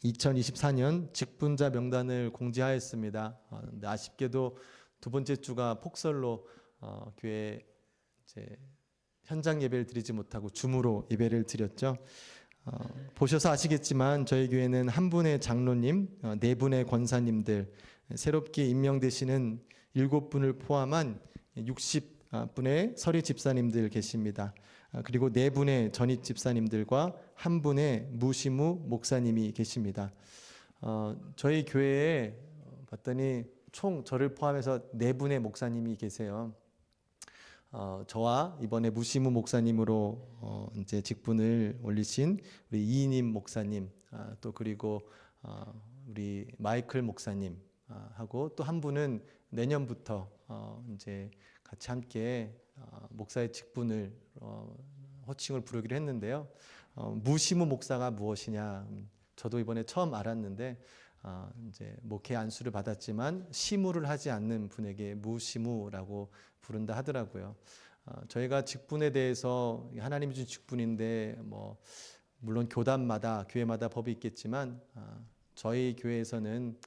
2024년 직분자 명단을 공지하였습니다. 근데 아쉽게도 두 번째 주가 폭설로 교회 이제 현장 예배를 드리지 못하고 줌으로 예배를 드렸죠. 보셔서 아시겠지만 저희 교회는 한 분의 장로님, 네 분의 권사님들, 새롭게 임명되시는 7분을 포함한 60분의 서리 집사님들 계십니다. 그리고 네 분의 전입 집사님들과 한 분의 무시무 목사님이 계십니다. 저희 교회에 봤더니 총 저를 포함해서 네 분의 목사님이 계세요. 저와 이번에 무시무 목사님으로 이제 직분을 올리신 우리 이인임 목사님, 또 그리고 우리 마이클 목사님 하고 또 한 분은 내년부터 이제 같이 함께 목사의 직분을 호칭을 부르기로 했는데요. 무시무 목사가 무엇이냐? 저도 이번에 처음 알았는데 이제 목회 안수를 받았지만 시무를 하지 않는 분에게 무시무라고 부른다 하더라고요. 저희가 직분에 대해서 하나님이 준 직분인데 뭐 물론 교단마다 교회마다 법이 있겠지만 저희 교회에서는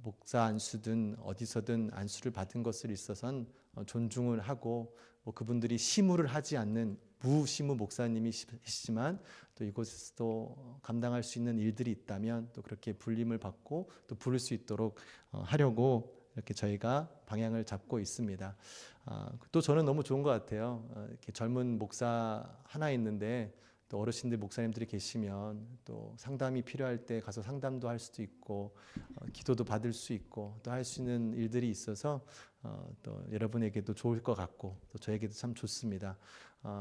목사 안수든 어디서든 안수를 받은 것을 있어서는 존중을 하고 뭐 그분들이 시무를 하지 않는 무시무 목사님이시지만 또 이곳에서도 감당할 수 있는 일들이 있다면 또 그렇게 불림을 받고 또 부를 수 있도록 하려고 이렇게 저희가 방향을 잡고 있습니다. 또 저는 너무 좋은 것 같아요. 이렇게 젊은 목사 하나 있는데 또 어르신들 목사님들이 계시면 또 상담이 필요할 때 가서 상담도 할 수도 있고 기도도 받을 수 있고 또 할 수 있는 일들이 있어서 또 여러분에게도 좋을 것 같고 또 저에게도 참 좋습니다.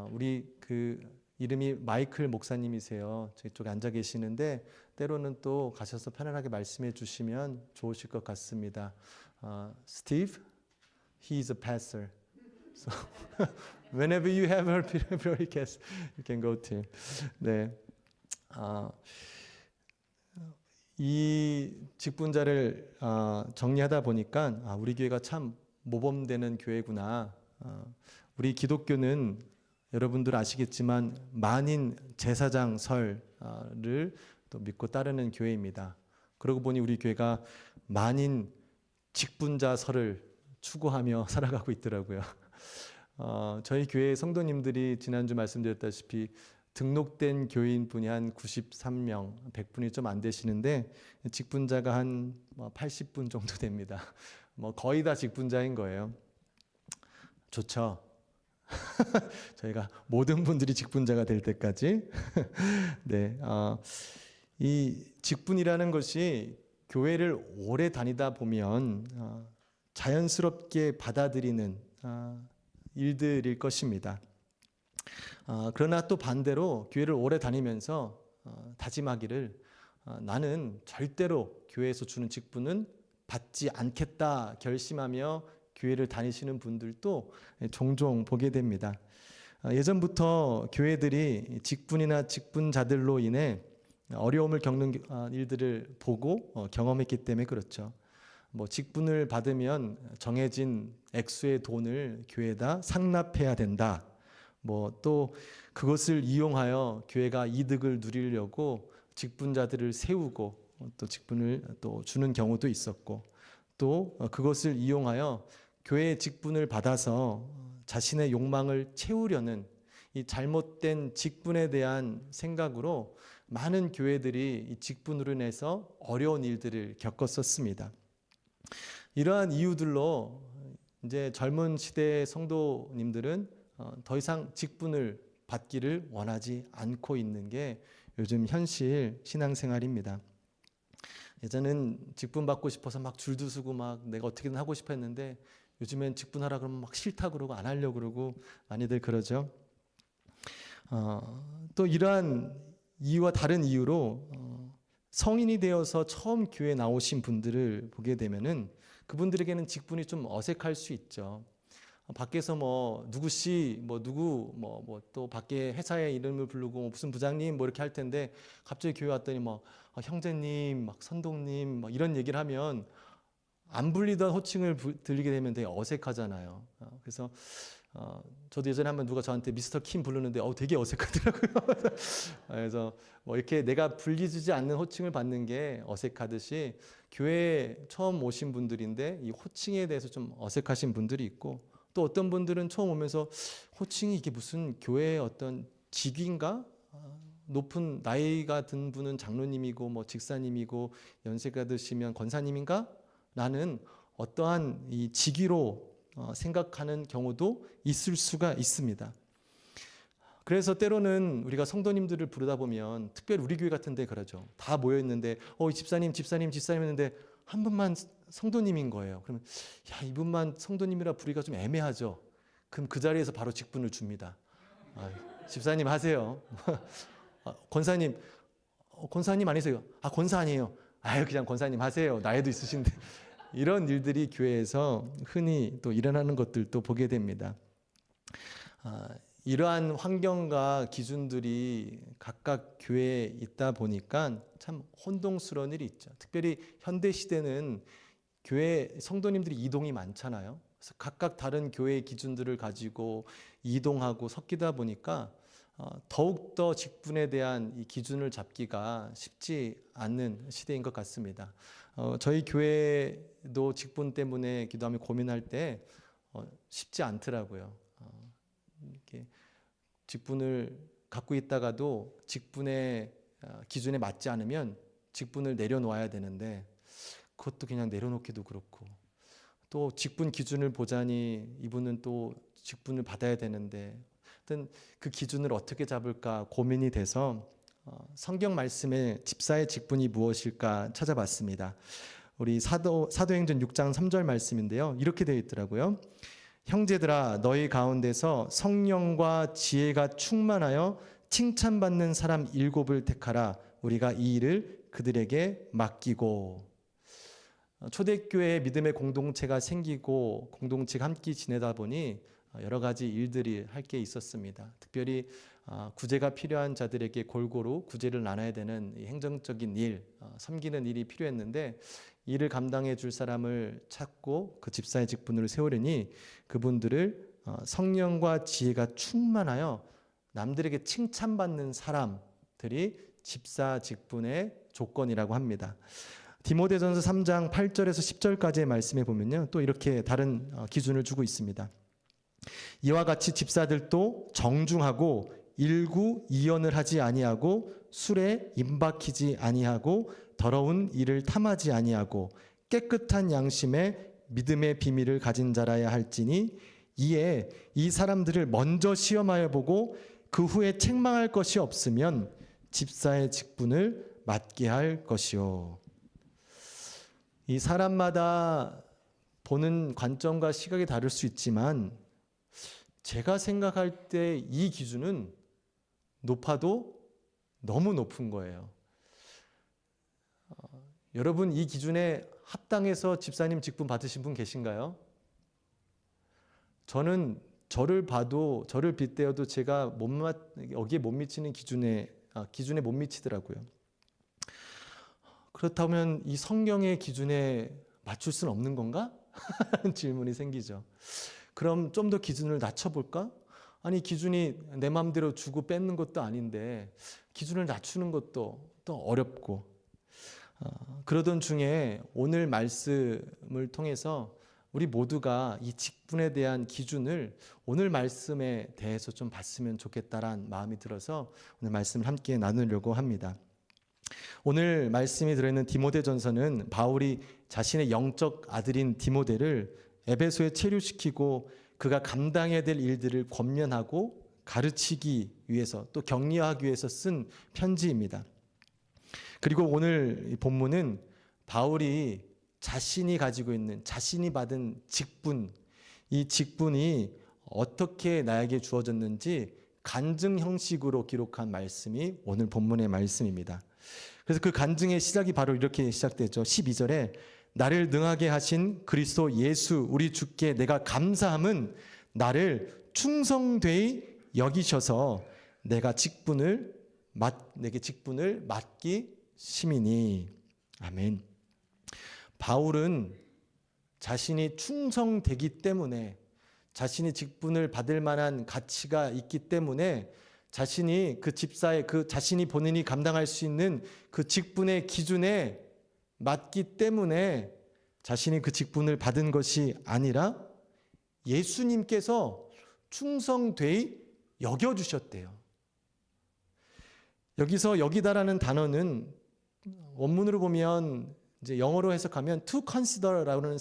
우리 그 이름이 마이클 목사님이세요. 저쪽에 앉아 계시는데 때로는 또 가셔서 편안하게 말씀해 주시면 좋으실 것 같습니다. Steve, he is a pastor. So whenever you have a prayer request, you can go to him. 네, 이 직분자를 정리하다 보니까 우리 교회가 참 모범되는 교회구나. 우리 기독교는 여러분들 아시겠지만 만인 제사장 설을 또 믿고 따르는 교회입니다. 그러고 보니 우리 교회가 만인 직분자 설을 추구하며 살아가고 있더라고요. 저희 교회 성도님들이 지난주 말씀드렸다시피 등록된 교인분이 한 93명, 100분이 좀 안 되시는데 직분자가 한 80분 정도 됩니다. 뭐 거의 다 직분자인 거예요. 좋죠. 저희가 모든 분들이 직분자가 될 때까지. 네, 이 직분이라는 것이 교회를 오래 다니다 보면 자연스럽게 받아들이는 일들일 것입니다. 그러나 또 반대로 교회를 오래 다니면서 다짐하기를 나는 절대로 교회에서 주는 직분은 받지 않겠다 결심하며 교회를 다니시는 분들도 종종 보게 됩니다. 예전부터 교회들이 직분이나 직분자들로 인해 어려움을 겪는 일들을 보고 경험했기 때문에 그렇죠. 뭐 직분을 받으면 정해진 액수의 돈을 교회에다 상납해야 된다. 뭐 또 그것을 이용하여 교회가 이득을 누리려고 직분자들을 세우고 또 직분을 또 주는 경우도 있었고 또 그것을 이용하여 교회의 직분을 받아서 자신의 욕망을 채우려는 이 잘못된 직분에 대한 생각으로 많은 교회들이 이 직분으로 인해서 어려운 일들을 겪었었습니다. 이러한 이유들로 이제 젊은 시대의 성도님들은 더 이상 직분을 받기를 원하지 않고 있는 게 요즘 현실 신앙생활입니다. 예전엔 직분 받고 싶어서 막 줄도 서고 막 내가 어떻게든 하고 싶어 했는데 요즘엔 직분하라 그러면 막 싫다 그러고 안 하려고 그러고 많이들 그러죠. 또 이러한 이유와 다른 이유로 성인이 되어서 처음 교회에 나오신 분들을 보게 되면은 그분들에게는 직분이 좀 어색할 수 있죠. 밖에서 뭐 누구씨, 뭐 누구, 뭐 또 밖에 회사의 이름을 부르고 뭐 무슨 부장님 뭐 이렇게 할 텐데 갑자기 교회 왔더니 뭐 형제님, 막 선동님, 막 이런 얘기를 하면 안 불리던 호칭을 들리게 되면 되게 어색하잖아요. 그래서 저도 예전에 한번 누가 저한테 미스터 킴 부르는데 되게 어색하더라고요. 그래서 뭐 이렇게 내가 불리지지 않는 호칭을 받는 게 어색하듯이 교회에 처음 오신 분들인데 이 호칭에 대해서 좀 어색하신 분들이 있고, 또 어떤 분들은 처음 오면서 호칭이 이게 무슨 교회의 어떤 직위인가? 높은 나이가 든 분은 장로님이고 뭐 직사님이고 연세가 드시면 권사님인가? 라는 어떠한 이 직위로 생각하는 경우도 있을 수가 있습니다. 그래서 때로는 우리가 성도님들을 부르다 보면, 특별히 우리 교회 같은 데 그러죠. 다 모여 있는데 집사님 했는데 한 분만 성도님인 거예요. 그러면 이분만 성도님이라 부르기가 좀 애매하죠. 그럼 그 자리에서 바로 직분을 줍니다. 집사님 하세요. 권사님 아니세요? 권사 아니에요. 그냥 권사님 하세요. 나이도 있으신데. 이런 일들이 교회에서 흔히 또 일어나는 것들도 보게 됩니다. 이러한 환경과 기준들이 각각 교회에 있다 보니까 참 혼동스러운 일이 있죠. 특별히 현대 시대는 교회 성도님들이 이동이 많잖아요. 그래서 각각 다른 교회의 기준들을 가지고 이동하고 섞이다 보니까 더욱더 직분에 대한 이 기준을 잡기가 쉽지 않는 시대인 것 같습니다. 저희 교회도 직분 때문에 기도하며 고민할 때 쉽지 않더라고요. 이렇게 직분을 갖고 있다가도 직분의 기준에 맞지 않으면 직분을 내려놓아야 되는데, 그것도 그냥 내려놓기도 그렇고, 또 직분 기준을 보자니 이분은 또 직분을 받아야 되는데, 하여튼 그 기준을 어떻게 잡을까 고민이 돼서 성경 말씀에 집사의 직분이 무엇일까 찾아봤습니다. 우리 사도행전 6장 3절 말씀인데요. 이렇게 되어 있더라고요. 형제들아, 너희 가운데서 성령과 지혜가 충만하여 칭찬받는 사람 7을 택하라. 우리가 이 일을 그들에게 맡기고. 초대교회 믿음의 공동체가 생기고 공동체가 함께 지내다 보니 여러 가지 일들이 할 게 있었습니다. 특별히 구제가 필요한 자들에게 골고루 구제를 나눠야 되는 행정적인 일, 섬기는 일이 필요했는데, 이를 감당해 줄 사람을 찾고 그 집사의 직분을 세우려니 그분들을 성령과 지혜가 충만하여 남들에게 칭찬받는 사람들이 집사 직분의 조건이라고 합니다. 디모데전서 3장 8절에서 10절까지의 말씀에 보면요, 또 이렇게 다른 기준을 주고 있습니다. 이와 같이 집사들도 정중하고 일구이연을 하지 아니하고 술에 임박히지 아니하고 더러운 일을 탐하지 아니하고 깨끗한 양심에 믿음의 비밀을 가진 자라야 할지니, 이에 이 사람들을 먼저 시험하여 보고 그 후에 책망할 것이 없으면 집사의 직분을 맡게 할 것이요. 이 사람마다 보는 관점과 시각이 다를 수 있지만, 제가 생각할 때 이 기준은 높아도 너무 높은 거예요. 여러분, 이 기준에 합당해서 집사님 직분 받으신 분 계신가요? 저는 저를 봐도, 저를 빗대어도 제가 여기에 못 미치는 기준에 못 미치더라고요. 그렇다면 이 성경의 기준에 맞출 수는 없는 건가? 하는 질문이 생기죠. 그럼 좀 더 기준을 낮춰볼까? 아니, 기준이 내 마음대로 주고 뺏는 것도 아닌데 기준을 낮추는 것도 또 어렵고, 그러던 중에 오늘 말씀을 통해서 우리 모두가 이 직분에 대한 기준을 오늘 말씀에 대해서 좀 봤으면 좋겠다라는 마음이 들어서 오늘 말씀을 함께 나누려고 합니다. 오늘 말씀이 들어있는 디모데전서는 바울이 자신의 영적 아들인 디모데를 에베소에 체류시키고 그가 감당해야 될 일들을 권면하고 가르치기 위해서, 또 격려하기 위해서 쓴 편지입니다. 그리고 오늘 이 본문은 바울이 자신이 가지고 있는, 자신이 받은 직분, 이 직분이 어떻게 나에게 주어졌는지 간증 형식으로 기록한 말씀이 오늘 본문의 말씀입니다. 그래서 그 간증의 시작이 바로 이렇게 시작되죠. 12절에 나를 능하게 하신 그리스도 예수 우리 주께 내가 감사함은 나를 충성되이 여기셔서 내게 직분을 맡기 심이니. 아멘. 바울은 자신이 충성되기 때문에, 자신이 직분을 받을 만한 가치가 있기 때문에 자신이 그 집사의 자신이 본인이 감당할 수 있는 그 직분의 기준에 맞기 때문에 자신이 그 직분을 받은 것이 아니라 예수님께서 충성되이 여겨주셨대요. 여기서 여기다라는 단어는 원문으로 보면 이제 영어로 해석하면 to consider라는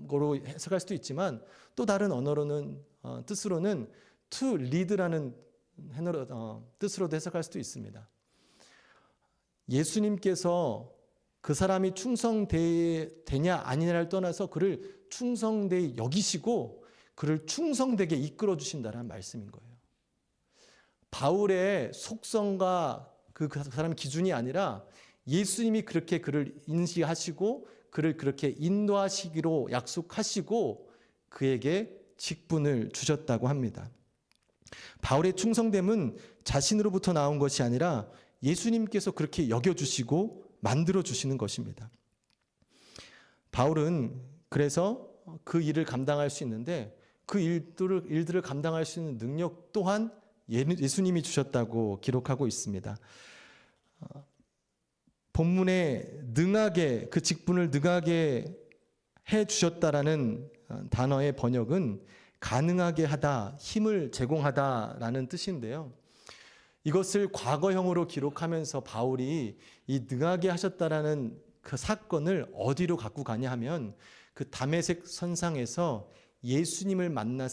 거로 해석할 수도 있지만 또 다른 언어로는 뜻으로는 to lead라는 뜻으로도 해석할 수도 있습니다. 예수님께서 그 사람이 충성되냐 아니냐를 떠나서 그를 충성되이 여기시고 그를 충성되게 이끌어 주신다는 말씀인 거예요. 바울의 속성과 그 사람의 기준이 아니라 예수님이 그렇게 그를 인식하시고 그를 그렇게 인도하시기로 약속하시고 그에게 직분을 주셨다고 합니다. 바울의 충성됨은 자신으로부터 나온 것이 아니라 예수님께서 그렇게 여겨주시고 만들어주시는 것입니다. 바울은 그래서 그 일을 감당할 수 있는데 그 일들을 감당할 수 있는 능력 또한 예수님이 주셨다고 기록하고 있습니다. 본문에 능하게 그 직분을 능하게 해 주셨다라는 단어의 번역은 가능하게 하다, 힘을 제공하다라는 뜻인데요. 이것을 과거형으로 기록하면서 바울이 이 능하게 하셨다라는 그 사건을 어디로 갖고 가냐 하면 그 다메섹 선상에서 예수님을 만난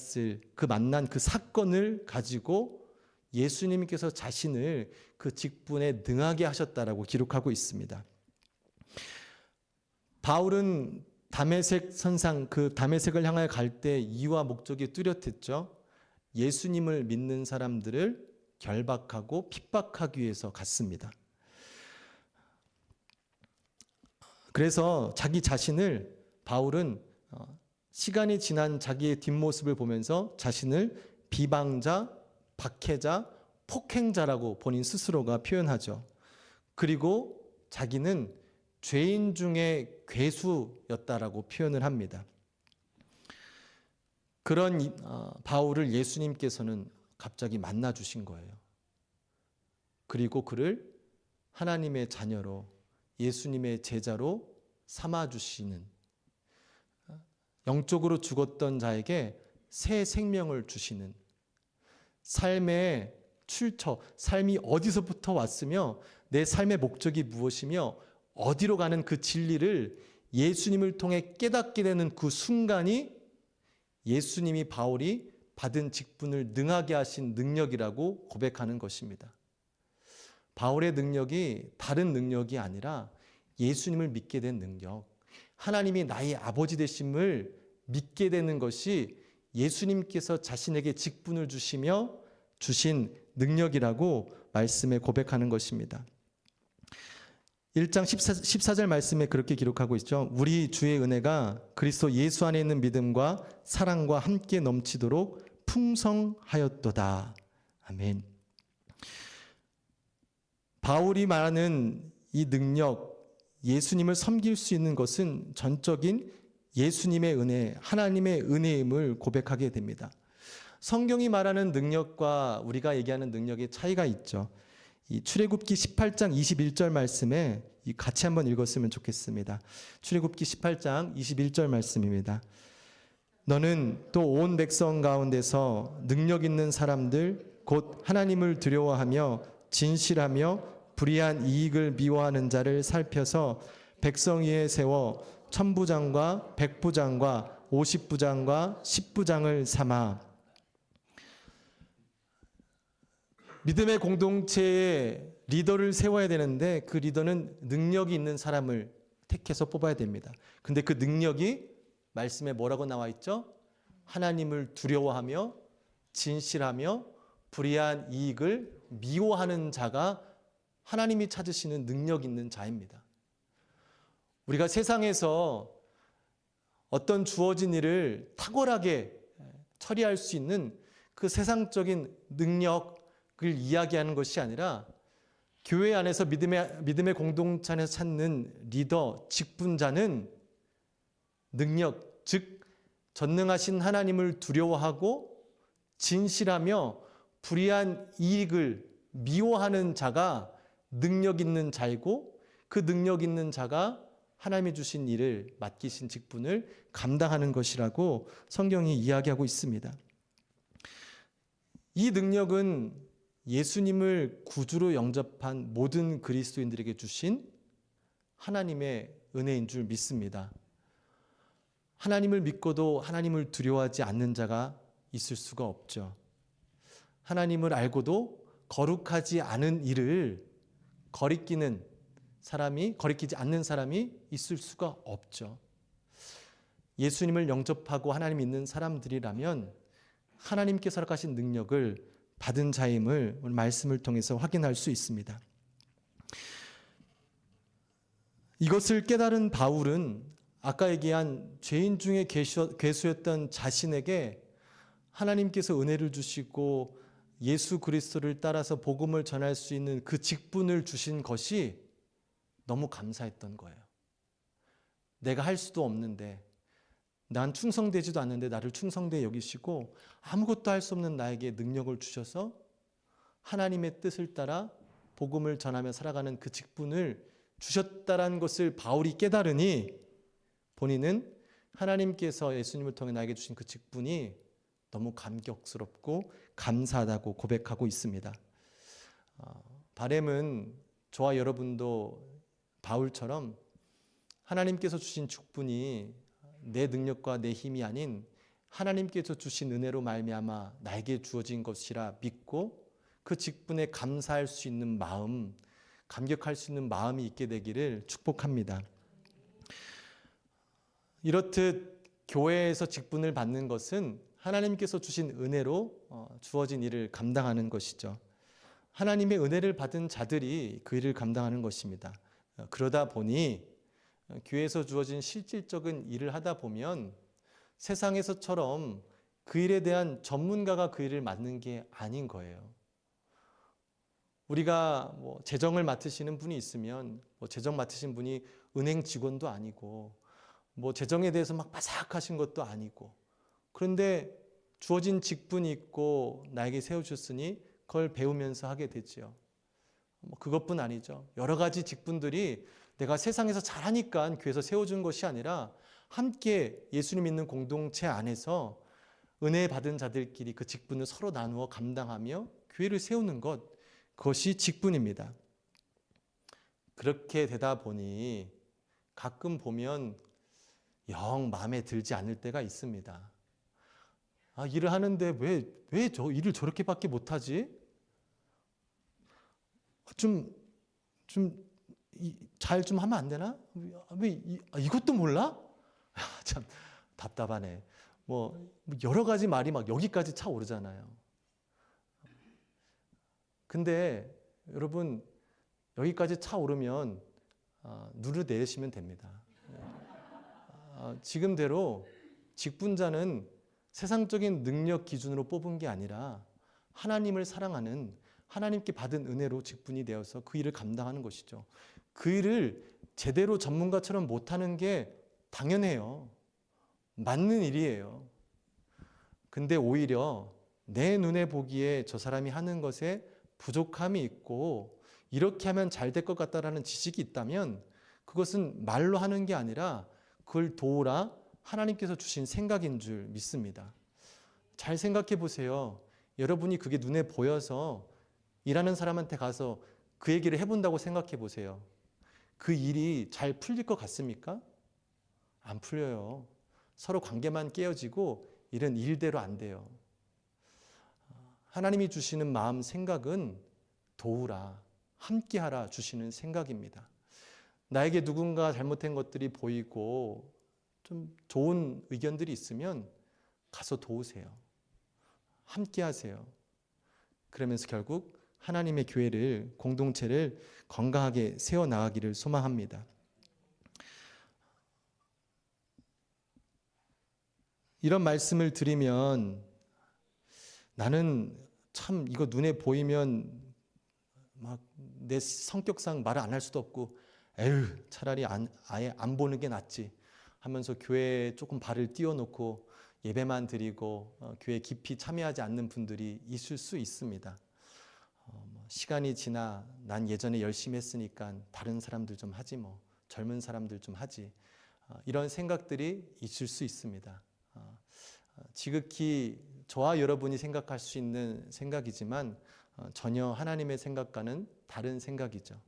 그 사건을 가지고 예수님께서 자신을 그 직분에 능하게 하셨다라고 기록하고 있습니다. 바울은 다메섹 선상, 그 다메섹을 향하여 갈 때 이유와 목적이 뚜렷했죠. 예수님을 믿는 사람들을 결박하고 핍박하기 위해서 갔습니다. 그래서 자기 자신을 바울은 시간이 지난 자기의 뒷모습을 보면서 자신을 비방자, 박해자, 폭행자라고 본인 스스로가 표현하죠. 그리고 자기는 죄인 중에 괴수였다라고 표현을 합니다. 그런 바울을 예수님께서는 갑자기 만나 주신 거예요. 그리고 그를 하나님의 자녀로 예수님의 제자로 삼아 주시는, 영적으로 죽었던 자에게 새 생명을 주시는, 삶의 출처, 삶이 어디서부터 왔으며 내 삶의 목적이 무엇이며 어디로 가는 그 진리를 예수님을 통해 깨닫게 되는 그 순간이 예수님이 바울이 받은 직분을 능하게 하신 능력이라고 고백하는 것입니다. 바울의 능력이 다른 능력이 아니라 예수님을 믿게 된 능력, 하나님이 나의 아버지 되심을 믿게 되는 것이 예수님께서 자신에게 직분을 주시며 주신 능력이라고 말씀에 고백하는 것입니다. 1장 14절 말씀에 그렇게 기록하고 있죠. 우리 주의 은혜가 그리스도 예수 안에 있는 믿음과 사랑과 함께 넘치도록 풍성하였도다. 아멘. 바울이 말하는 이 능력, 예수님을 섬길 수 있는 것은 전적인 예수님의 은혜, 하나님의 은혜임을 고백하게 됩니다. 성경이 말하는 능력과 우리가 얘기하는 능력의 차이가 있죠. 이 출애굽기 18장 21절 말씀에 같이 한번 읽었으면 좋겠습니다. 출애굽기 18장 21절 말씀입니다. 너는 또 온 백성 가운데서 능력 있는 사람들 곧 하나님을 두려워하며 진실하며 불의한 이익을 미워하는 자를 살펴서 백성 위에 세워 천부장과 백부장과 50부장과 10부장을 삼아. 믿음의 공동체에 리더를 세워야 되는데 그 리더는 능력이 있는 사람을 택해서 뽑아야 됩니다. 근데 그 능력이 말씀에 뭐라고 나와 있죠? 하나님을 두려워하며 진실하며 불의한 이익을 미워하는 자가 하나님이 찾으시는 능력 있는 자입니다. 우리가 세상에서 어떤 주어진 일을 탁월하게 처리할 수 있는 그 세상적인 능력을 이야기하는 것이 아니라 교회 안에서 믿음의 공동체 안에서 찾는 리더, 직분자는 능력, 즉 전능하신 하나님을 두려워하고 진실하며 불의한 이익을 미워하는 자가 능력 있는 자이고, 그 능력 있는 자가 하나님이 주신 일을, 맡기신 직분을 감당하는 것이라고 성경이 이야기하고 있습니다. 이 능력은 예수님을 구주로 영접한 모든 그리스도인들에게 주신 하나님의 은혜인 줄 믿습니다. 하나님을 믿고도 하나님을 두려워하지 않는 자가 있을 수가 없죠. 하나님을 알고도 거룩하지 않은 일을 거리끼지 않는 사람이 있을 수가 없죠. 예수님을 영접하고 하나님 믿는 사람들이라면 하나님께서 허락하신 능력을 받은 자임을 오늘 말씀을 통해서 확인할 수 있습니다. 이것을 깨달은 바울은 아까 얘기한 죄인 중에 괴수였던 자신에게 하나님께서 은혜를 주시고 예수 그리스도를 따라서 복음을 전할 수 있는 그 직분을 주신 것이 너무 감사했던 거예요. 내가 할 수도 없는데, 난 충성되지도 않는데 나를 충성되게 여기시고 아무것도 할 수 없는 나에게 능력을 주셔서 하나님의 뜻을 따라 복음을 전하며 살아가는 그 직분을 주셨다는 것을 바울이 깨달으니 본인은 하나님께서 예수님을 통해 나에게 주신 그 직분이 너무 감격스럽고 감사하다고 고백하고 있습니다. 바람은 저와 여러분도 바울처럼 하나님께서 주신 직분이 내 능력과 내 힘이 아닌 하나님께서 주신 은혜로 말미암아 나에게 주어진 것이라 믿고 그 직분에 감사할 수 있는 마음, 감격할 수 있는 마음이 있게 되기를 축복합니다. 이렇듯 교회에서 직분을 받는 것은 하나님께서 주신 은혜로 주어진 일을 감당하는 것이죠. 하나님의 은혜를 받은 자들이 그 일을 감당하는 것입니다. 그러다 보니 교회에서 주어진 실질적인 일을 하다 보면 세상에서처럼 그 일에 대한 전문가가 그 일을 맡는 게 아닌 거예요. 우리가 재정을 맡으시는 분이 있으면 재정 맡으신 분이 은행 직원도 아니고 재정에 대해서 막 빠삭하신 것도 아니고, 그런데 주어진 직분이 있고 나에게 세워주셨으니 그걸 배우면서 하게 되지요. 그것뿐 아니죠. 여러 가지 직분들이 내가 세상에서 잘하니까 교회에서 세워준 것이 아니라 함께 예수님 믿는 공동체 안에서 은혜 받은 자들끼리 그 직분을 서로 나누어 감당하며 교회를 세우는 것, 그것이 직분입니다. 그렇게 되다 보니 가끔 보면 영 마음에 들지 않을 때가 있습니다. 일을 하는데 왜 저 일을 저렇게밖에 못하지? 잘 좀 하면 안 되나? 왜 이것도 몰라? 참 답답하네. 여러 가지 말이 막 여기까지 차오르잖아요. 근데 여러분, 여기까지 차오르면 눈을 내리시면 됩니다. 지금대로 직분자는 세상적인 능력 기준으로 뽑은 게 아니라 하나님을 사랑하는, 하나님께 받은 은혜로 직분이 되어서 그 일을 감당하는 것이죠. 그 일을 제대로 전문가처럼 못하는 게 당연해요. 맞는 일이에요. 근데 오히려 내 눈에 보기에 저 사람이 하는 것에 부족함이 있고 이렇게 하면 잘 될 것 같다라는 지식이 있다면 그것은 말로 하는 게 아니라 그걸 도우라 하나님께서 주신 생각인 줄 믿습니다. 잘 생각해 보세요. 여러분이 그게 눈에 보여서 일하는 사람한테 가서 그 얘기를 해본다고 생각해 보세요. 그 일이 잘 풀릴 것 같습니까? 안 풀려요. 서로 관계만 깨어지고 일은 일대로 안 돼요. 하나님이 주시는 마음, 생각은 도우라, 함께하라 주시는 생각입니다. 나에게 누군가 잘못된 것들이 보이고 좀 좋은 의견들이 있으면 가서 도우세요. 함께하세요. 그러면서 결국 하나님의 교회를, 공동체를 건강하게 세워나가기를 소망합니다. 이런 말씀을 드리면 나는 참 이거 눈에 보이면 막 내 성격상 말을 안 할 수도 없고 차라리 아예 안 보는 게 낫지 하면서 교회에 조금 발을 띄워놓고 예배만 드리고 교회 깊이 참여하지 않는 분들이 있을 수 있습니다. 시간이 지나 난 예전에 열심히 했으니까 다른 사람들 좀 하지 뭐, 젊은 사람들 좀 하지, 이런 생각들이 있을 수 있습니다. 지극히 저와 여러분이 생각할 수 있는 생각이지만 전혀 하나님의 생각과는 다른 생각이죠.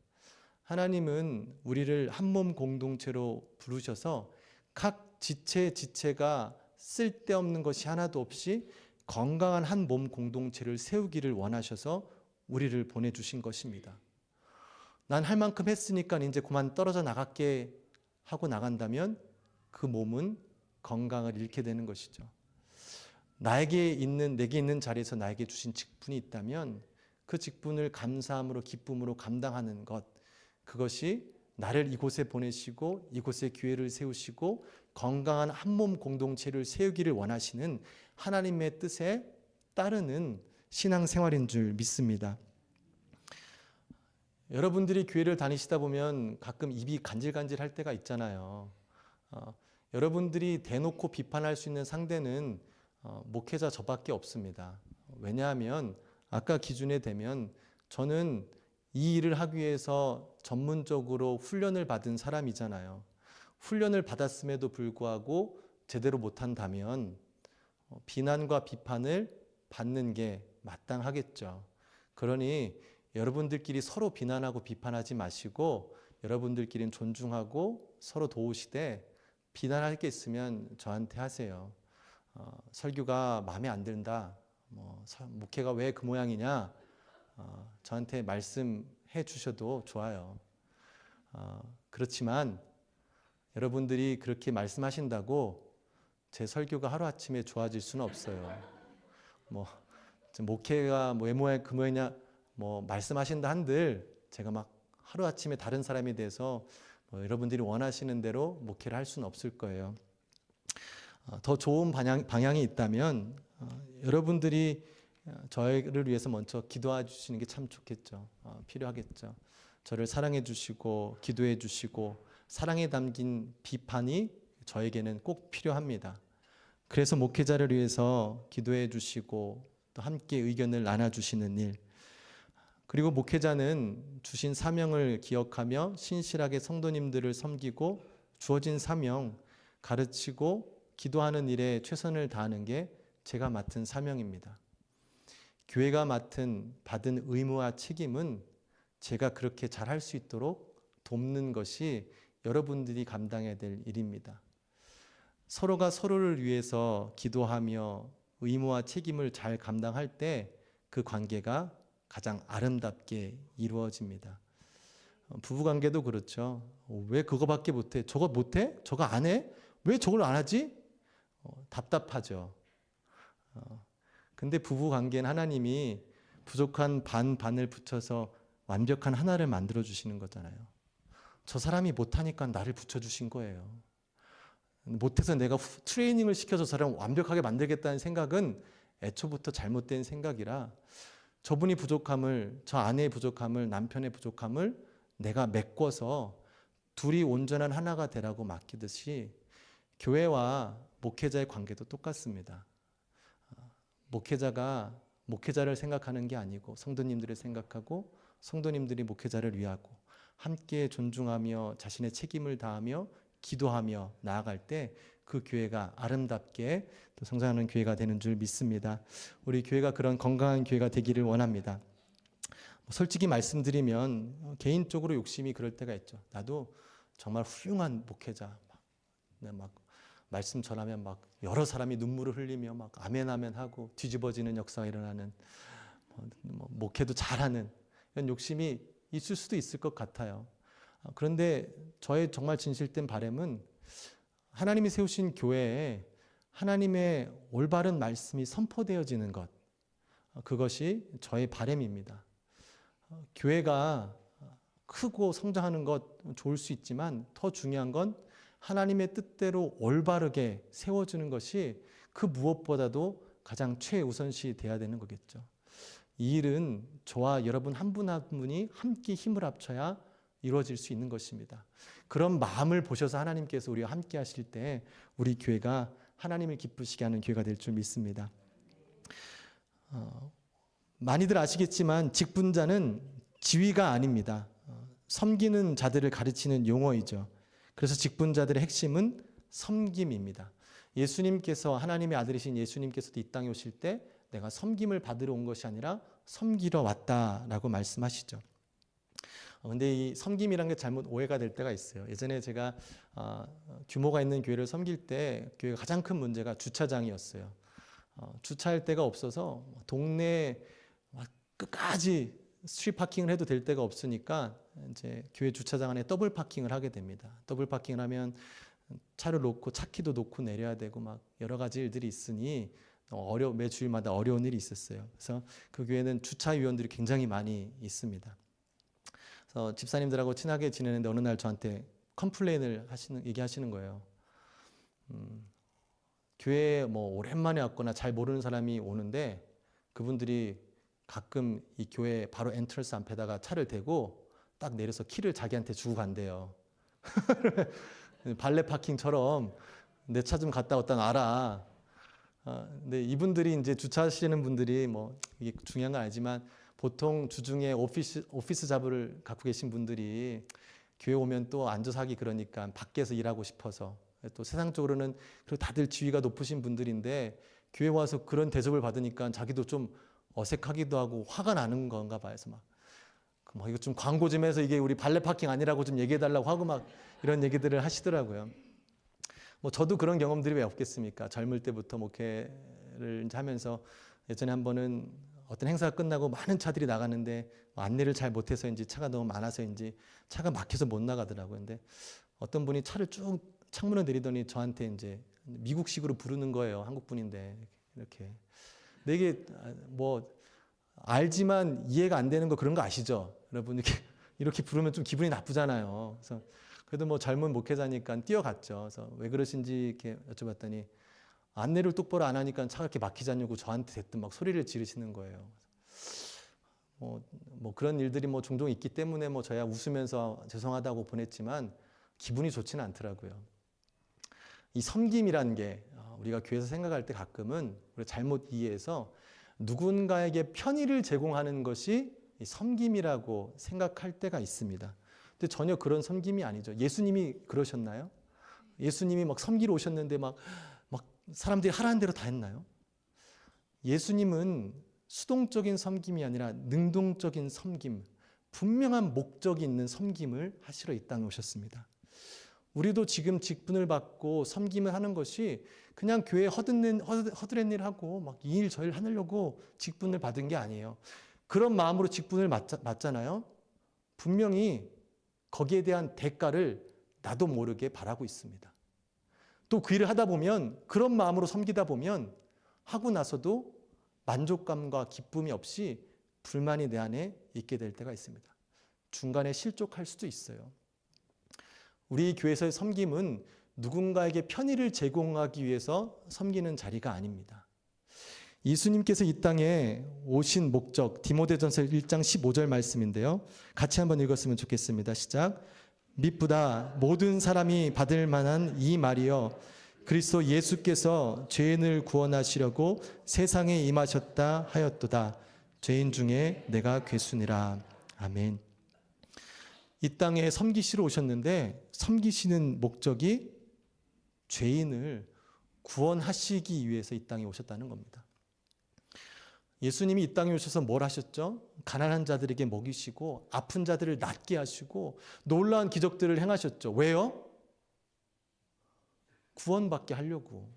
하나님은 우리를 한 몸 공동체로 부르셔서 각 지체가 쓸데없는 것이 하나도 없이 건강한 한 몸 공동체를 세우기를 원하셔서 우리를 보내주신 것입니다. 난 할 만큼 했으니까 이제 그만 떨어져 나갈게 하고 나간다면 그 몸은 건강을 잃게 되는 것이죠. 내게 있는 자리에서 나에게 주신 직분이 있다면 그 직분을 감사함으로 기쁨으로 감당하는 것, 그것이 나를 이곳에 보내시고 이곳에 교회를 세우시고 건강한 한 몸 공동체를 세우기를 원하시는 하나님의 뜻에 따르는 신앙생활인 줄 믿습니다. 여러분들이 교회를 다니시다 보면 가끔 입이 간질간질할 때가 있잖아요. 여러분들이 대놓고 비판할 수 있는 상대는 목회자 저밖에 없습니다. 왜냐하면 아까 기준에 되면 저는 이 일을 하기 위해서 전문적으로 훈련을 받은 사람이잖아요. 훈련을 받았음에도 불구하고 제대로 못한다면 비난과 비판을 받는 게 마땅하겠죠. 그러니 여러분들끼리 서로 비난하고 비판하지 마시고 여러분들끼리는 존중하고 서로 도우시되 비난할 게 있으면 저한테 하세요. 설교가 마음에 안 든다, 목회가 왜 그 모양이냐, 저한테 말씀해 주셔도 좋아요. 그렇지만 여러분들이 그렇게 말씀하신다고 제 설교가 하루아침에 좋아질 수는 없어요. 목회가 왜 모양 그 모양이냐 말씀하신다 한들 제가 막 하루아침에 다른 사람에 대해서 여러분들이 원하시는 대로 목회를 할 수는 없을 거예요. 더 좋은 방향이 있다면 여러분들이 저를 위해서 먼저 기도해 주시는 게 참 좋겠죠. 필요하겠죠. 저를 사랑해 주시고 기도해 주시고 사랑에 담긴 비판이 저에게는 꼭 필요합니다. 그래서 목회자를 위해서 기도해 주시고 또 함께 의견을 나눠주시는 일, 그리고 목회자는 주신 사명을 기억하며 신실하게 성도님들을 섬기고 주어진 사명, 가르치고 기도하는 일에 최선을 다하는 게 제가 맡은 사명입니다. 교회가 받은 의무와 책임은 제가 그렇게 잘할 수 있도록 돕는 것이 여러분들이 감당해야 될 일입니다. 서로가 서로를 위해서 기도하며 의무와 책임을 잘 감당할 때 그 관계가 가장 아름답게 이루어집니다. 부부관계도 그렇죠. 왜 그거밖에 못해? 저거 못해? 저거 안 해? 왜 저걸 안 하지? 답답하죠. 근데 부부관계는 하나님이 부족한 반을 붙여서 완벽한 하나를 만들어 주시는 거잖아요. 저 사람이 못하니까 나를 붙여주신 거예요. 못해서 내가 트레이닝을 시켜서 저 사람을 완벽하게 만들겠다는 생각은 애초부터 잘못된 생각이라 저분이 부족함을, 저 아내의 부족함을, 남편의 부족함을 내가 메꿔서 둘이 온전한 하나가 되라고 맡기듯이 교회와 목회자의 관계도 똑같습니다. 목회자가 목회자를 생각하는 게 아니고 성도님들을 생각하고 성도님들이 목회자를 위하고 함께 존중하며 자신의 책임을 다하며 기도하며 나아갈 때 그 교회가 아름답게 또 성장하는 교회가 되는 줄 믿습니다. 우리 교회가 그런 건강한 교회가 되기를 원합니다. 솔직히 말씀드리면 개인적으로 욕심이 그럴 때가 있죠. 나도 정말 훌륭한 목회자, 막 말씀 전하면 막 여러 사람이 눈물을 흘리며 막 아멘 아멘 하고 뒤집어지는 역사가 일어나는, 목회도 잘하는 이런 욕심이 있을 수도 있을 것 같아요. 그런데 저의 정말 진실된 바람은 하나님이 세우신 교회에 하나님의 올바른 말씀이 선포되어지는 것, 그것이 저의 바람입니다. 교회가 크고 성장하는 것 좋을 수 있지만 더 중요한 건 하나님의 뜻대로 올바르게 세워주는 것이 그 무엇보다도 가장 최우선시 돼야 되는 거겠죠. 이 일은 저와 여러분 한 분 한 분이 함께 힘을 합쳐야 이루어질 수 있는 것입니다. 그런 마음을 보셔서 하나님께서 우리와 함께 하실 때 우리 교회가 하나님을 기쁘시게 하는 교회가 될 줄 믿습니다. 많이들 아시겠지만 직분자는 지위가 아닙니다. 섬기는 자들을 가르치는 용어이죠. 그래서 직분자들의 핵심은 섬김입니다. 예수님께서, 하나님의 아들이신 예수님께서도 이 땅에 오실 때 내가 섬김을 받으러 온 것이 아니라 섬기러 왔다라고 말씀하시죠. 근데 이 섬김이란 게 잘못 오해가 될 때가 있어요. 예전에 제가 규모가 있는 교회를 섬길 때 교회가 가장 큰 문제가 주차장이었어요. 주차할 데가 없어서 동네 끝까지 스트리트 파킹을 해도 될 데가 없으니까 이제 교회 주차장 안에 더블 파킹을 하게 됩니다. 더블 파킹을 하면 차를 놓고 차키도 놓고 내려야 되고 막 여러 가지 일들이 있으니 매 주일마다 어려운 일이 있었어요. 그래서 그 교회는 주차위원들이 굉장히 많이 있습니다. 그래서 집사님들하고 친하게 지내는데 어느 날 저한테 컴플레인을 얘기하시는 거예요. 교회에 뭐 오랜만에 왔거나 잘 모르는 사람이 오는데 그분들이 가끔 이 교회 바로 엔트런스 앞에다가 차를 대고 딱 내려서 키를 자기한테 주고 간대요. 발레 파킹처럼 내 차 좀 갔다 왔다 놔라. 근데 이분들이 이제 주차하시는 분들이 뭐 이게 중요한 건 아니지만 보통 주중에 오피스 잡을 갖고 계신 분들이 교회 오면 또 앉아서 하기 그러니까 밖에서 일하고 싶어서, 또 세상적으로는 그리고 다들 지위가 높으신 분들인데 교회 와서 그런 대접을 받으니까 자기도 좀 어색하기도 하고 화가 나는 건가 봐요. 그래서 막 이거 좀 광고 좀 해서 이게 우리 발레 파킹 아니라고 좀 얘기해 달라고 하고 막 이런 얘기들을 하시더라고요. 뭐 저도 그런 경험들이 왜 없겠습니까? 젊을 때부터 목회를 이제 하면서 예전에 한 번은 어떤 행사가 끝나고 많은 차들이 나가는데 안내를 잘 못해서인지 차가 너무 많아서인지 차가 막혀서 못 나가더라고요. 근데 어떤 분이 차를 쭉 창문을 내리더니 저한테 이제 미국식으로 부르는 거예요. 한국 분인데 이렇게. 근데 이게 뭐 알지만 이해가 안 되는 거 그런 거 아시죠? 여러분 이렇게 부르면 좀 기분이 나쁘잖아요. 그래서 그래도 뭐 젊은 목회자니까 뛰어갔죠. 그래서 왜 그러신지 이렇게 여쭤봤더니 안내를 똑바로 안 하니까 차가 이렇게 막히지 않냐고 저한테 대뜸 막 소리를 지르시는 거예요. 뭐 그런 일들이 뭐 종종 있기 때문에 뭐 저야 웃으면서 죄송하다고 보냈지만 기분이 좋지는 않더라고요. 이 섬김이라는 게 우리가 교회에서 생각할 때 가끔은 우리가 잘못 이해해서 누군가에게 편의를 제공하는 것이 이 섬김이라고 생각할 때가 있습니다. 근데 전혀 그런 섬김이 아니죠. 예수님이 그러셨나요? 예수님이 막 섬기러 오셨는데 막 사람들이 하라는 대로 다 했나요? 예수님은 수동적인 섬김이 아니라 능동적인 섬김, 분명한 목적이 있는 섬김을 하시러 이 땅에 오셨습니다. 우리도 지금 직분을 받고 섬김을 하는 것이 그냥 교회에 허드렛 일 하고 막 이 일 저 일 하려고 직분을 받은 게 아니에요. 그런 마음으로 직분을 맞잖아요. 분명히 거기에 대한 대가를 나도 모르게 바라고 있습니다. 또 그 일을 하다 보면, 그런 마음으로 섬기다 보면 하고 나서도 만족감과 기쁨이 없이 불만이 내 안에 있게 될 때가 있습니다. 중간에 실족할 수도 있어요. 우리 교회에서의 섬김은 누군가에게 편의를 제공하기 위해서 섬기는 자리가 아닙니다. 예수님께서 이 땅에 오신 목적, 디모데전서 1장 15절 말씀인데요. 같이 한번 읽었으면 좋겠습니다. 시작. 밉보다 모든 사람이 받을 만한 이 말이여, 그리스도 예수께서 죄인을 구원하시려고 세상에 임하셨다 하였도다. 죄인 중에 내가 괴순이라. 아멘. 이 땅에 섬기시러 오셨는데 섬기시는 목적이 죄인을 구원하시기 위해서 이 땅에 오셨다는 겁니다. 예수님이 이 땅에 오셔서 뭘 하셨죠? 가난한 자들에게 먹이시고 아픈 자들을 낫게 하시고 놀라운 기적들을 행하셨죠. 왜요? 구원받게 하려고.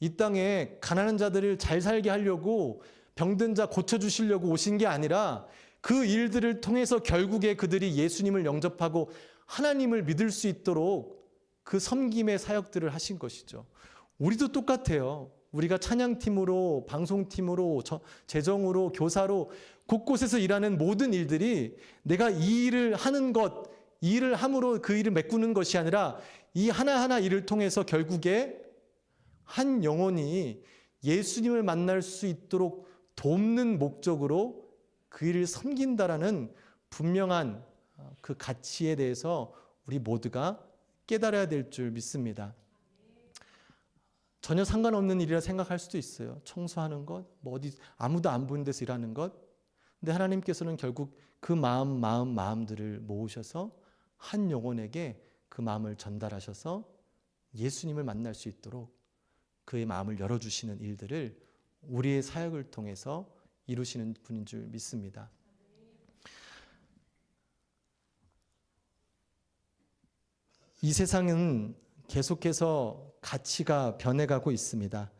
이 땅에 가난한 자들을 잘 살게 하려고, 병든 자 고쳐주시려고 오신 게 아니라 그 일들을 통해서 결국에 그들이 예수님을 영접하고 하나님을 믿을 수 있도록 그 섬김의 사역들을 하신 것이죠. 우리도 똑같아요. 우리가 찬양팀으로, 방송팀으로, 재정으로, 교사로 곳곳에서 일하는 모든 일들이 내가 이 일을 하는 것, 이 일을 함으로 그 일을 메꾸는 것이 아니라 이 하나하나 일을 통해서 결국에 한 영혼이 예수님을 만날 수 있도록 돕는 목적으로 그 일을 섬긴다라는 분명한 그 가치에 대해서 우리 모두가 깨달아야 될 줄 믿습니다. 전혀 상관없는 일이라 생각할 수도 있어요. 청소하는 것, 뭐 어디 아무도 안 보는 데서 일하는 것. 근데 하나님께서는 결국 그 마음들을 모으셔서 한 영혼에게 그 마음을 전달하셔서 예수님을 만날 수 있도록 그의 마음을 열어주시는 일들을 우리의 사역을 통해서 이루시는 분인 줄 믿습니다. 이 세상은 계속해서 가치가 변해가고 있습니다.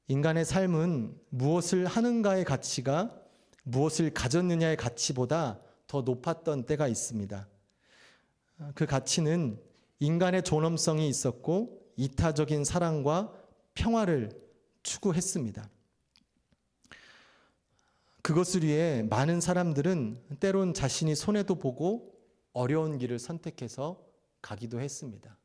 인간의 삶은 무엇을 하는가의 가치가 무엇을 가졌느냐의 가치보다 더 높았던 때가 있습니다. 그 가치는 인간의 존엄성이 있었고 이타적인 사랑과 평화를 추구했습니다. 그것을 위해 많은 사람들은 때론 자신이 손해도 보고 어려운 길을 선택해서 가기도 했습니다.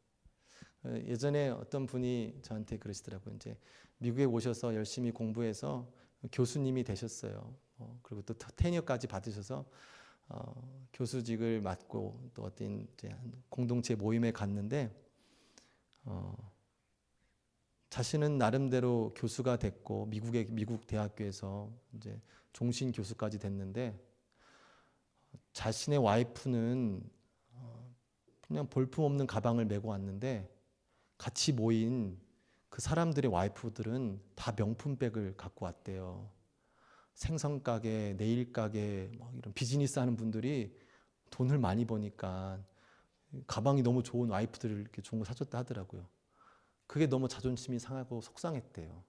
예전에 어떤 분이 저한테 그러시더라고요. 이제 미국에 오셔서 열심히 공부해서 교수님이 되셨어요. 그리고 또 테니어까지 받으셔서 교수직을 맡고 또 어떤 이제 공동체 모임에 갔는데 자신은 나름대로 교수가 됐고 미국 대학교에서 이제 종신 교수까지 됐는데 자신의 와이프는 그냥 볼품없는 가방을 메고 왔는데 같이 모인 그 사람들의 와이프들은 다 명품백을 갖고 왔대요. 생선가게, 네일가게, 뭐 이런 비즈니스 하는 분들이 돈을 많이 버니까 가방이 너무 좋은 와이프들을 이렇게 좋은 거 사줬다 하더라고요. 그게 너무 자존심이 상하고 속상했대요.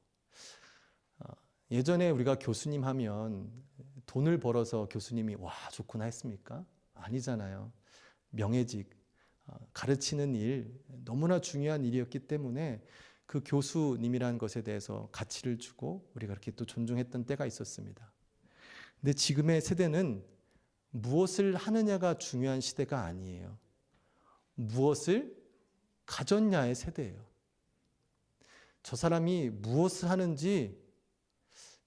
예전에 우리가 교수님 하면 돈을 벌어서 교수님이 와 좋구나 했습니까? 아니잖아요. 명예직, 가르치는 일, 너무나 중요한 일이었기 때문에 그 교수님이라는 것에 대해서 가치를 주고 우리가 그렇게 또 존중했던 때가 있었습니다. 근데 지금의 세대는 무엇을 하느냐가 중요한 시대가 아니에요. 무엇을 가졌냐의 세대예요. 저 사람이 무엇을 하는지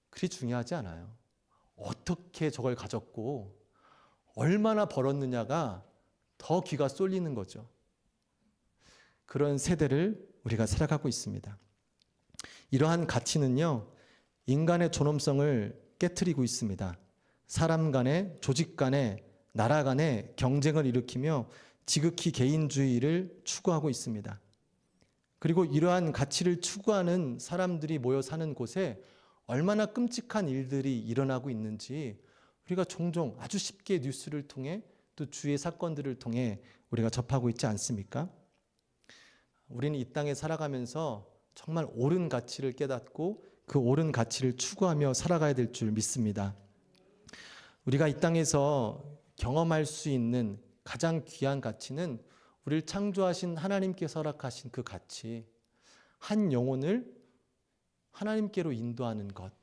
그리 중요하지 않아요. 어떻게 저걸 가졌고 얼마나 벌었느냐가 더 귀가 쏠리는 거죠. 그런 세대를 우리가 살아가고 있습니다. 이러한 가치는요, 인간의 존엄성을 깨트리고 있습니다. 사람 간의, 조직 간의, 나라 간의 경쟁을 일으키며 지극히 개인주의를 추구하고 있습니다. 그리고 이러한 가치를 추구하는 사람들이 모여 사는 곳에 얼마나 끔찍한 일들이 일어나고 있는지 우리가 종종 아주 쉽게 뉴스를 통해 또 주위의 사건들을 통해 우리가 접하고 있지 않습니까? 우리는 이 땅에 살아가면서 정말 옳은 가치를 깨닫고 그 옳은 가치를 추구하며 살아가야 될 줄 믿습니다. 우리가 이 땅에서 경험할 수 있는 가장 귀한 가치는 우리를 창조하신 하나님께서 허락하신 그 가치, 한 영혼을 하나님께로 인도하는 것,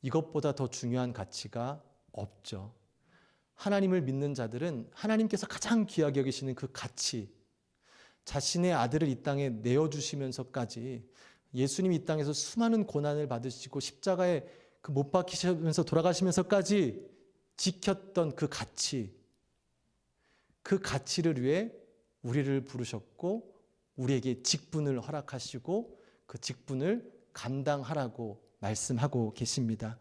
이것보다 더 중요한 가치가 없죠. 하나님을 믿는 자들은 하나님께서 가장 귀하게 여기시는 그 가치, 자신의 아들을 이 땅에 내어주시면서까지 예수님이 이 땅에서 수많은 고난을 받으시고 십자가에 그 못 박히시면서 돌아가시면서까지 지켰던 그 가치, 그 가치를 위해 우리를 부르셨고 우리에게 직분을 허락하시고 그 직분을 감당하라고 말씀하고 계십니다.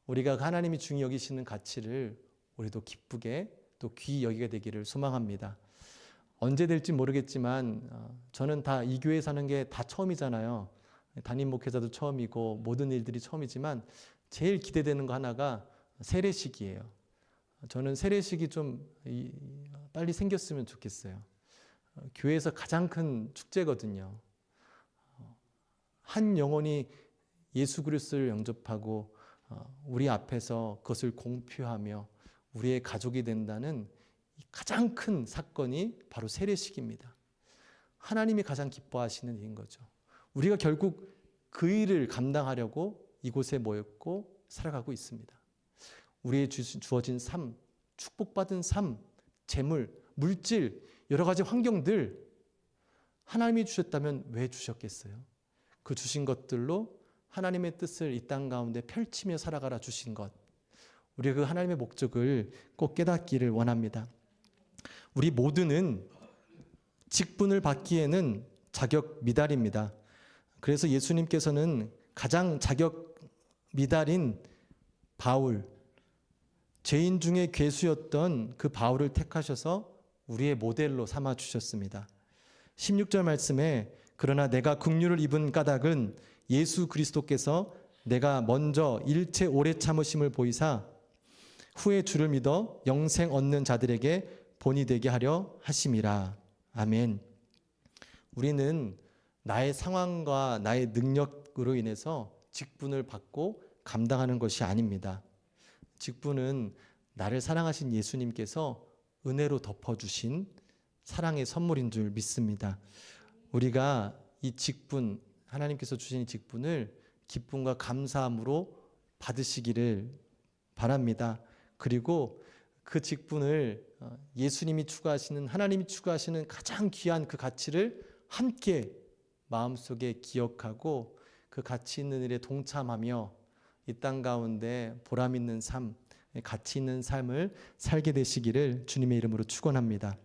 우리가 하나님이 중히 여기시는 가치를 우리도 기쁘게 또 귀히 여기게 되기를 소망합니다. 언제 될지 모르겠지만 저는 다 이 교회 사는 게 다 처음이잖아요. 담임 목회자도 처음이고 모든 일들이 처음이지만 제일 기대되는 거 하나가 세례식이에요. 저는 세례식이 좀 빨리 생겼으면 좋겠어요. 교회에서 가장 큰 축제거든요. 한 영혼이 예수 그리스도를 영접하고 우리 앞에서 그것을 공표하며 우리의 가족이 된다는 가장 큰 사건이 바로 세례식입니다. 하나님이 가장 기뻐하시는 일인 거죠. 우리가 결국 그 일을 감당하려고 이곳에 모였고 살아가고 있습니다. 우리의 주어진 삶, 축복받은 삶, 재물, 물질, 여러 가지 환경들 하나님이 주셨다면 왜 주셨겠어요? 그 주신 것들로 하나님의 뜻을 이 땅 가운데 펼치며 살아가라 주신 것, 우리가 그 하나님의 목적을 꼭 깨닫기를 원합니다. 우리 모두는 직분을 받기에는 자격 미달입니다. 그래서 예수님께서는 가장 자격 미달인 바울, 죄인 중에 괴수였던 그 바울을 택하셔서 우리의 모델로 삼아 주셨습니다. 16절 말씀에 그러나 내가 긍휼을 입은 까닭은 예수 그리스도께서 내가 먼저 일체 오래 참으심을 보이사 후에 주를 믿어 영생 얻는 자들에게 본이 되게 하려 하심이라. 아멘. 우리는 나의 상황과 나의 능력으로 인해서 직분을 받고 감당하는 것이 아닙니다. 직분은 나를 사랑하신 예수님께서 은혜로 덮어주신 사랑의 선물인 줄 믿습니다. 우리가 이 직분, 하나님께서 주신 이 직분을 기쁨과 감사함으로 받으시기를 바랍니다. 그리고 그 직분을 예수님이 추구하시는, 하나님이 추구하시는 가장 귀한 그 가치를 함께 마음속에 기억하고 그 가치 있는 일에 동참하며 이 땅 가운데 보람 있는 삶, 가치 있는 삶을 살게 되시기를 주님의 이름으로 축원합니다.